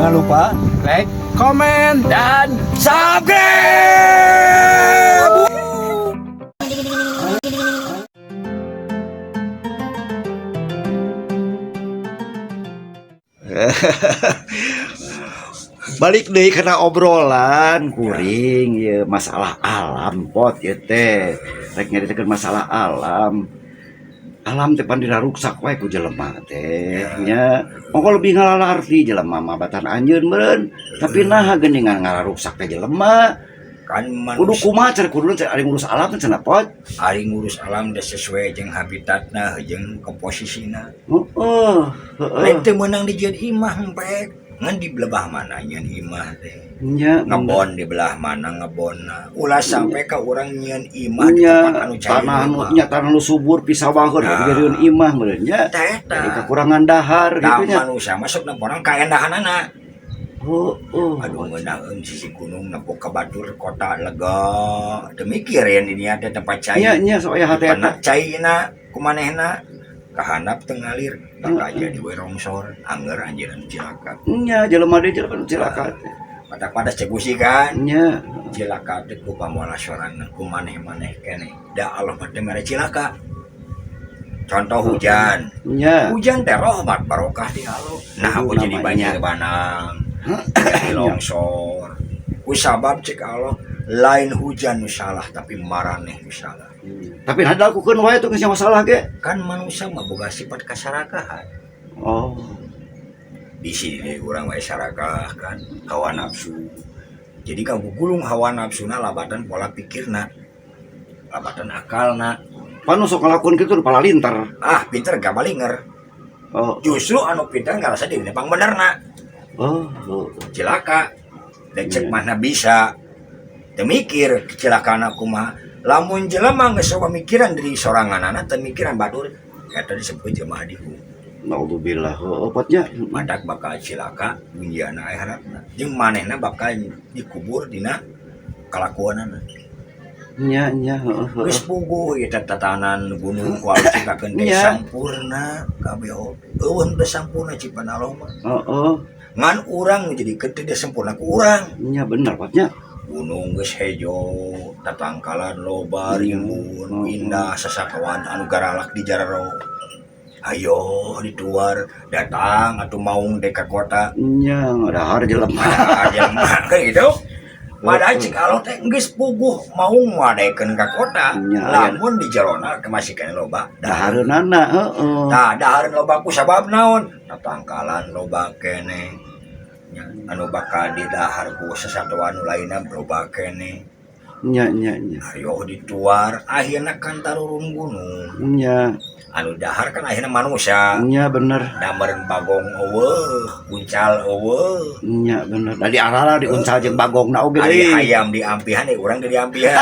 Jangan lupa like, komen, dan subscribe. Balik deh karena obrolan kuring ya masalah alam pot ya teh rek nyaritakeun masalah alam teh pandira ruksak wae ku jelema teh nya monggo lebih ngalalarti jelema mah batan anjeun meureun tapi nah geuningan ngalaruksak teh jelema kan kudu manusia kumaha cenah kudu ari ngurus alam cenah pot ari ngurus alam udah sesuai jeung habitatna jeung komposisina heeh lain teu meunang dijieun imah empek ngan di belah mana nyeun imah teh nya ngebon di belah mana ngebonna ulah sampai ka urang nyieun imah di nya tempat anu cai tanah anu nya tanah nu subur pisawaheun dijieun imah meureun nya teh jadi kekurangan dahar da gitu nya manusia masuk na porang kaendahanana aduh oh ngeunaheun sisi gunung nepuk ka batur kota lega demikir ya di nya teh tempat cai nya soalnya hati panak caina kumanehna kahandap teu ngalir bakal jadi we rongsor anger anjeun cilaka nya jelema deui jelema cilaka teh pada pada cegusi kan nya cilaka teh ku pamola sorangan ku maneh-maneh keneh da Allah mah teh mere cilaka contoh hujan nya teh rahmat barokah di Allah nah aku jadi banjir banang jadi longsor ku sabab cek Allah lain hujan nu salah tapi maraneh nu salah tapi ada lakukeun wae tuh geus masalah ge kan manusia mah boga sifat kasarakahan oh di sini urang wae sarakah kan hawa nafsu jadi kagugulung hawa nafsuna labatan pola pikirna labatan akalna panu sok ngalakukeun kitu pala lintar pinter gak balinger oh justru anu pinter ngarasa diri pang benerna oh cilaka dan cek mana bisa temikir kecelakaan aku mah lamun jelema geus pamikiran dari soranganana teu mikiran batur eta disebut jelema hadihu naudzubillah opatnya madak bakal cilaka dunjana akhiratna jeung manehna bakal dikubur dina kalakuanana nya geus puguh eta tatanan gunung ku Allah ciptakeun teh sampurna kabeh eueun teh sampurna ciptaan Allah mah ngan urang jadi teu sempurna ku urang nya bener patnya gunung geus hejo tatangkalan loba rimbun indah sasakawan anu garalak di jararo ayo dituar datang atuh maung deka kota nya ngadahar jelema gitu padahal cik Allah teh geus puguh maung ngadaikeun ka kota lamun di jarona masih kene loba dahareunana heeh tah dahareun loba ku sabab naon tatangkalan loba kene anu bakal didahar ku sasatuan anu lainna loba kene nya ayo dituar akhirna kan tarurun gunung nya anu dahar kan akhirna manusia nya bener damereun bagong eueuh buncal eueuh nya bener dari arah diuncal jeung bagongna oge deui deui hayam diampihan urang di ampihan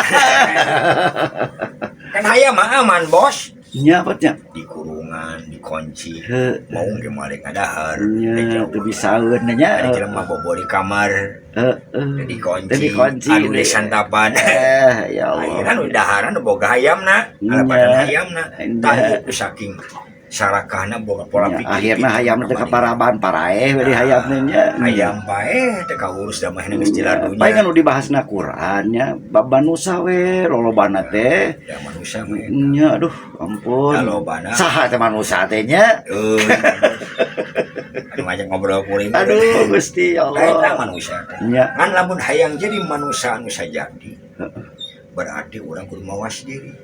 kan hayam mah aman bos nya patnya di kurungan dikunci mau ge malik ngadahar nya teu bisaeun nya ari jelema bobo di kamar dikunci anu di santapan ya Allah akhirna nu daharan boga hayamna alapadan hayamna tah saking sarakahna boga pola pikir akhirna hayamna teh kaparaban paraeh we di hayamna nya hayam paeh teh kaurus damahna geus tilar dunya paling anu dibahasna Quran nya bab manusia we lolobana teh da manusia mah nya aduh ampun lolobana saha teh manusia teh nya anu ngajak ngobrol kuring aduh Gusti Allah eta manusia teh nya kan lamun hayang jadi manusia anu sajadi berarti urang kudu mawas diri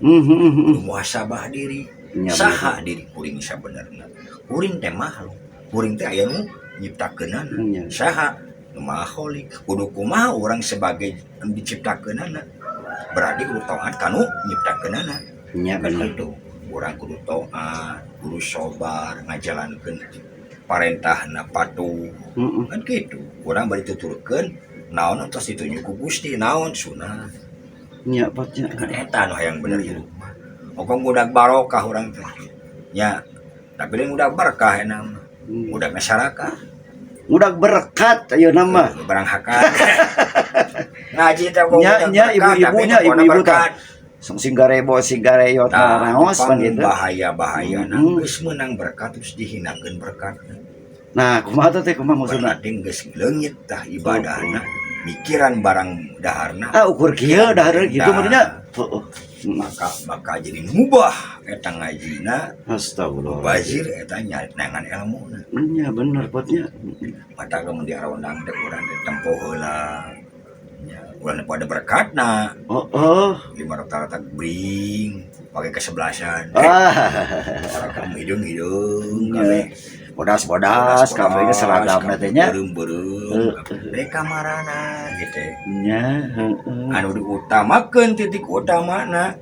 kudu muhasabah diri saha diri kuring sabenerna kuring teh makhluk kuring teh aya nu nyiptakeunana saha nu maha khaliq kudu kumaha urang sebagai diciptakeunana berarti kudu taat kanu nyiptakeunana nya bener itu urang kudu taat kudu sabar ngajalankeun parentahna patuh kan kitu urang bari tuturkeun naon tos ditunjuk ku Gusti naon sunah nya patnya kan eta nu hayang bener hidup Okong budak barokah orang teh. Ya, tapi lain budak berkah enam. Budak masyarakat. Budak berkat ayo nama. Barang hakat. Ngaji teh nya ibu-ibunya ibu-ibu teh. Song singgarebo singgareyo tah naos pan gitu. Bahaya-bahaya geus meunang berkat terus dihinakeun berkat. Nah, kumaha teh kumaha maksudna? berarti geus leungit tah ibadahna mikiran barang daharna Ukur kieu dahar gitu maksudnya. Heeh. maka jadi mubah eta ngajina Astagfirullah. mubazir eta nyari nangan ilmuna Nya bener potnya. mata kemudian diarondang teh urang teh tempo heula nya urang pada berkatna Oh. lima rata-rata bring pakai kesebelasan para kamu hidung kami Bodas-bodas kabeh seragam teh nya. berem mereka marana gitu Nya, heeh. anu diutamakeun titik utamana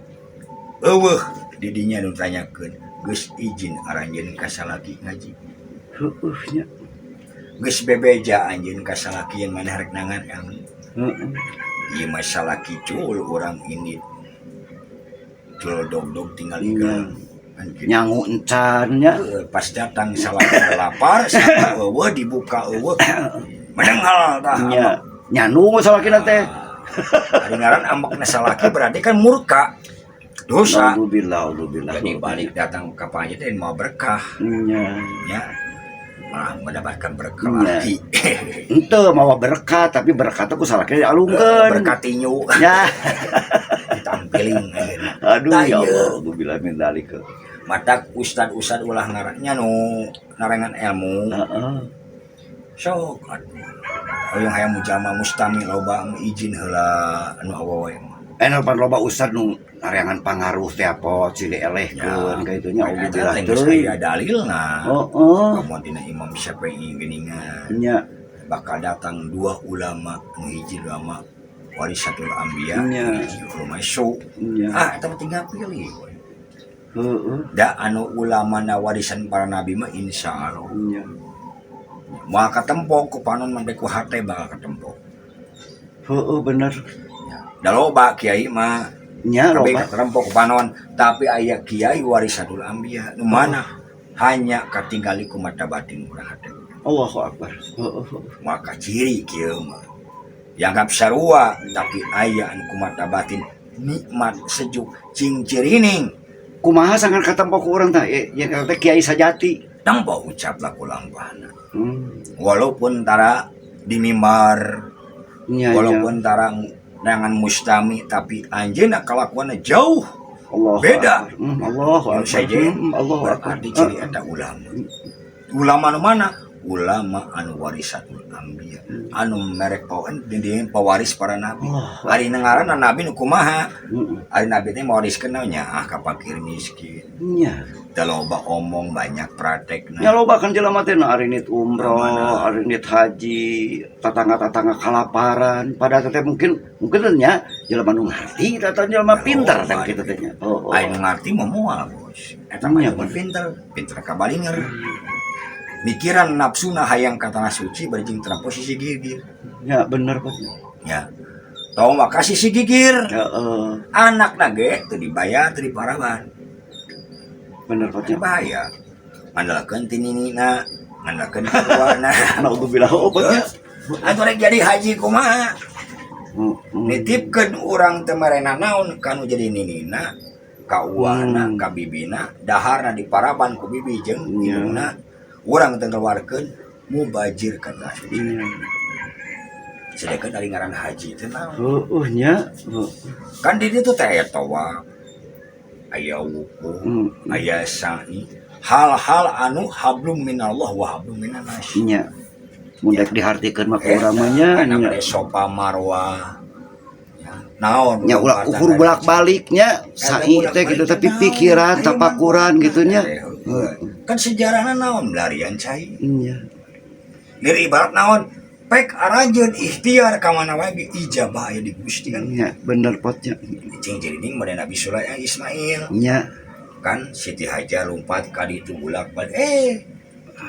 eueuh didinya nu tanyakeun geus izin aranjeun ka salaki ngaji Heueuh nya. geus bebeja anjeun ka salaki yang maneh rek nangan ilmu Heeh. ieu mah salaki cul urang ini cul dog tinggal Iya. ikan Nyangu encan nya. pas datang salaki lapar saka eueuh dibuka eueuh menengal tah Nya. Nyanu salakina teh. ari ngaran ambekna salaki berarti kan murka dosa Alhamdulillah. jadi balik datang ke panjat teh mau berkah Nya. ya malah mendapatkan berkah Iya. lagi Henteu mawa berkat tapi berkat ku salakina dialungkeun. berkat tinyu Ya. ditampilin akhirnya Aduh ya Tanya. Allah, alhamdulillah min dzalika. mata ustad ulah naranya nu narengan ilmu Heeh. sok atuh yang hayang mujama mustami loba izin heula anu awewe Pan loba ustad nu nareangan pangaruh teh apa cili elehkeun ka itu nya alhamdulillah geus teuing. aya dalilna Heeh. kamu dina Imam Syafi'i geuningan Nya. bakal datang dua ulama nu hiji ulama warisatul anbiya Iya. nu hiji ulama su Nya. eta tinggal pilih Heeh. da anu ulama na warisan para nabi mah insyaallah Nya. moal katempo ku panon mah ku hate bakal katempo Heeh bener. da loba kiai mah Nya tapi loba. katempo ku panon tapi aya kiai warisatul anbiya nu mana hanya katinggali ku mata batin urang hate Allahu akbar. Heeh. maka ciri kieu mah dianggap sarua tapi aya anu ku mata batin nikmat sejuk cing cirining Kumaha sangan katempo ku urang tah ya teh kiai sajati. tanpa ucap laku lampahna Walaupun walaupun tara di mimbar nya walaupun tara dengan mustami tapi anjeunna kelakuanna jauh Allah beda. Allahu anu akbar. saja Allahu akbar. berarti ciri eta ulama anu mana ulama anu warisatul anbiya anu merek pawaris para nabi ari nengaranna nabi nu kumaha ari nabi teh mawariskeun nya ka fakir miskin Nya. da loba omong banyak praktekna Ya loba kan jelema teh ari nit umroh, Mana? ari nit haji, tatangga-tatangga kalaparan. Padahal teh mungkin nya jelema nu ngarti, datang jelema pintar teh kitu teh nya. Oh. aya nu ngarti mah moal bos eta mah Iya, mun pinter ka balinger mikiran nafsuna hayang ka tanah suci bari jeung tara posisi gigir Ya bener Pak. ya tau makasih si gigir Heeh. anak nage teu dibayar teu diparaban Bener Pak. bahaya ngandalkeun ti ninina ngandalkeun ti tuana Naudzubillah obatnya. atuh rek jadi haji kumaha nitipkeun urang teu marena naon kanu jadi ninina ka uwana ka bibina daharna diparaban ku bibi jeung indungna urang teu ngeluarkeun mubajir ka tanah suci sedangkan dari ngaran haji teh naon Nya. kan di ditu teh aya tawaf aya wuku aya sa'i hal-hal anu hablum minallah wa hablum minannas Nya. Mun dek dihartikeun mah ku urang mah nya. nya sofa marwah naon Nya ulah ukur bolak-baliknya sa'i teh gitu tapi pikiran tapakuran gitu nya. kan sejarahna naon larian cai Iya. dari ibarat naon pek arajeun ikhtiar ka mana wae ijabah aya di Gusti kan Iya bener potnya. cing jadining made Nabi Sulaiman Ismail Iya. kan Siti Hajar lompat ka ditu bulak-balik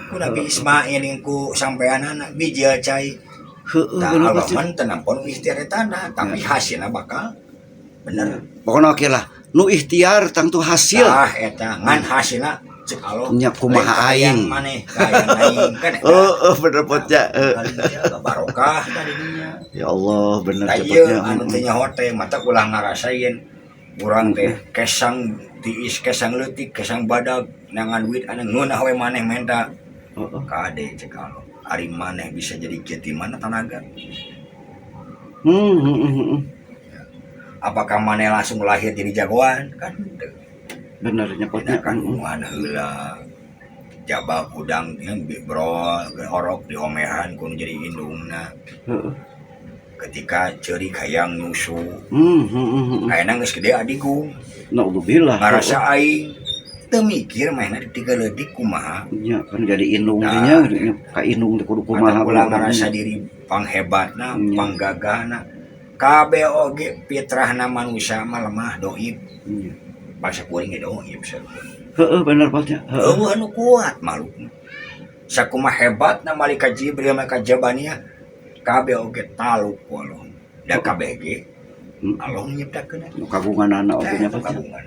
ku Nabi Ismail yang ku sampean anak bijil cai Heeh tah bener Allah potnya. mah teu nampun ikhtiar tanah tapi hasilna bakal bener Pokoknya oke lah. Nu ikhtiar tangtu hasil. tah eta ngan hasilna cek Allah Nya kumaha aing. maneh hayang aing kan eta Bener potnya. barokah tadinya Ya Allah bener da cepetnya. ieu anu teh nyaho teh mata ulah ngarasain urang teh kesang tiis kesang leutik kesang badag nangan duit anu ngeunah we maneh menta Kade cek Allah ari maneh bisa jadi kieu ti mana tanaga. Apakah maneh langsung lahir jadi jagoan kan teu. Benernya potnya Kagungan heula jabal kudang brol horok di homehan kun jadi indungna. Ketika ceurik hayang nyusu kayaknya geus gede adiku naudzubillah ngarasa aing teu mikir mainna di 3 leutik kumaha nya kan jadi indung nya ka indung teh kudu kumaha ulah ngarasa diri panghebatna panggagahna kabeh oge fitrahna manusia mah lemah doib bahasa kuring ge doib heeh bener potnya eueuh anu kuat makhlukna sakumaha hebatna malaikat Jibril malaikat Jabaniyah kabeh oge taluk ku Allah da kabeh ge Allah nyiptakeun kagungan anak oge nya potnya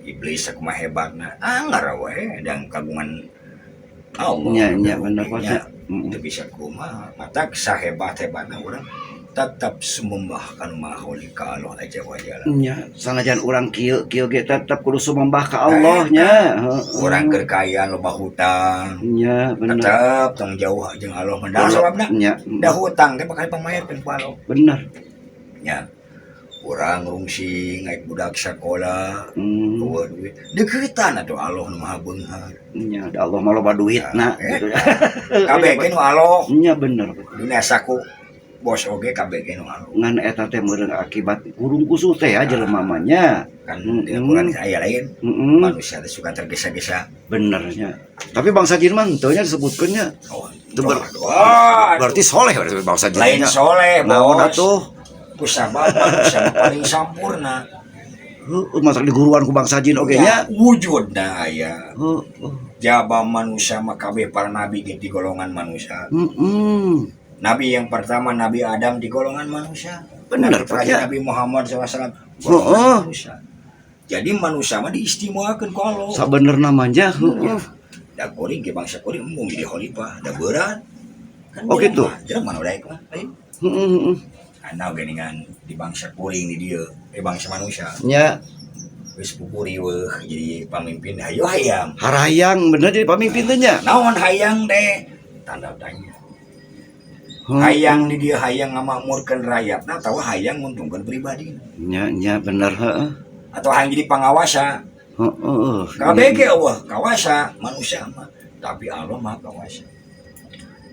iblis sakumaha hebatna anggar we dan kagungan Allah nya bener potnya teu bisa kumaha mata sahebat-hebatna urang tetap sumembah kana Maha ka Allah aja wa jalla nya sanajan urang kieu ge tetep kudu sumembah ka Allah nya urang keur kaya loba hutang nya bener tetep tong jauh jeung Allah mendal sababna nya da hutang teh bakal pamayarkeun ku Allah bener nya urang rungsing ngaik budak sakola eueuh duit deuketan atuh Allah nu Maha Beunghar nya da Allah mah loba duitna gitu kabeh ge nu Allah nya bener dunia saku bos oge kabeh ge nu Allah ngan eta teh meureun akibat kurung kusut teh jelema mah nya kan dina Quran aya lain manusia teh suka tergesa-gesa benernya tapi bangsa jin mah teu nya disebutkeun nya berarti soleh bangsa jin lain soleh naon bos atuh kusabab manusia paling sampurna masak di guruan ku bangsa jin oge nya wujudna aya jaba manusia mah kabeh para nabi ge di golongan manusia nabi yang pertama Nabi Adam di golongan manusia bener terakhir Nabi Muhammad SAW manusia jadi manusia mah diistimewakeun ku Allah sabenerna manja da kuring ge bangsa kuring mung jadi khalifah da berat kan oh gitu jelema nu daek mah ana geningan di bangsa kuring di dieu bangsa manusia nya geus pupuri weuh jadi pamimpin hayu hayang harayang bener jadi pamimpin teh nya naon hayang teh tanda tanya hayang di dia hayang ngamakmurkeun rakyat nah tahu hayang nguntungkeun pribadi nya bener heeh atau hayang jadi pangawasa kabeh ge eueuh kawasa manusia mah tapi Allah mah kawasa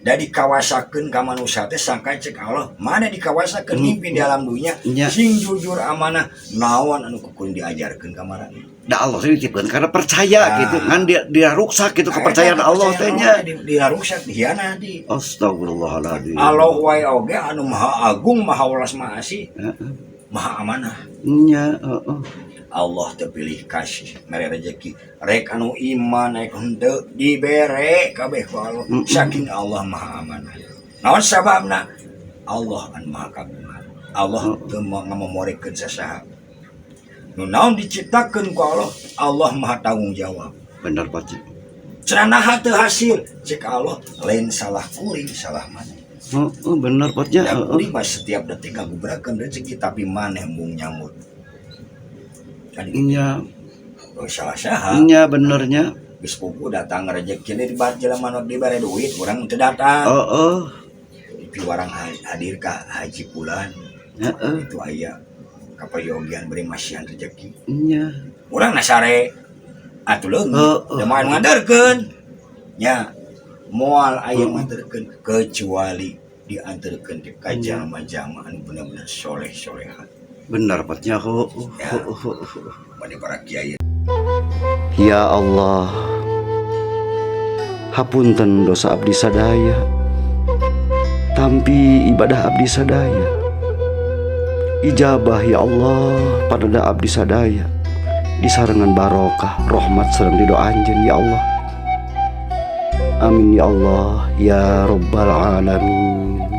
da dikawasakeun ka manusia teh sangka cek Allah mana dikawasakeun mimpin di alam dunia sing jujur amanah naon anu kukuring diajarkeun ka marana da Allah sih ditipkeun karena percaya gitu kan dia rusak gitu kepercayaan Allah teh nya dia rusak dihianati astagfirullahaladzim Allah wae oge anu maha agung maha welas maha asih maha amanah nya Allah terpilih kasih mere rezeki rek anu iman rek henteu dibere kabeh ku Allah saking Allah maha amanah naon sababna Allah anu maha kagungan Allah teu ngamomorikeun sasaha nu naon diciptakeun ku Allah Allah maha tanggung jawab bener pati cenah teu hasil cek Allah lain salah kuring salah maneh bener potnya kuring mah setiap detik ngagubrakeun rezeki tapi maneh mung nyamut nya salah saha nya benernya geus pupu datang rezeki di bar jelema nu dibere duit urang teu datang tapi warang hadir ka haji bulan itu aya kapayogian beri masihan rezeki nya urang nasare atuh leungit da main ngadarkeun nya moal aya ngadarkeun kecuali diantarkeun di jalma-jalma anu bener-bener soleh-solehan benar patnya pada para kiai. Ya Allah, hapunten dosa abdi sadaya, tampi ibadah abdi sadaya. Ijabah ya Allah pada abdi sadaya, disarengan barokah rahmat sareng ridho anjeun ya Allah. Amin ya Allah ya rabbal alamin.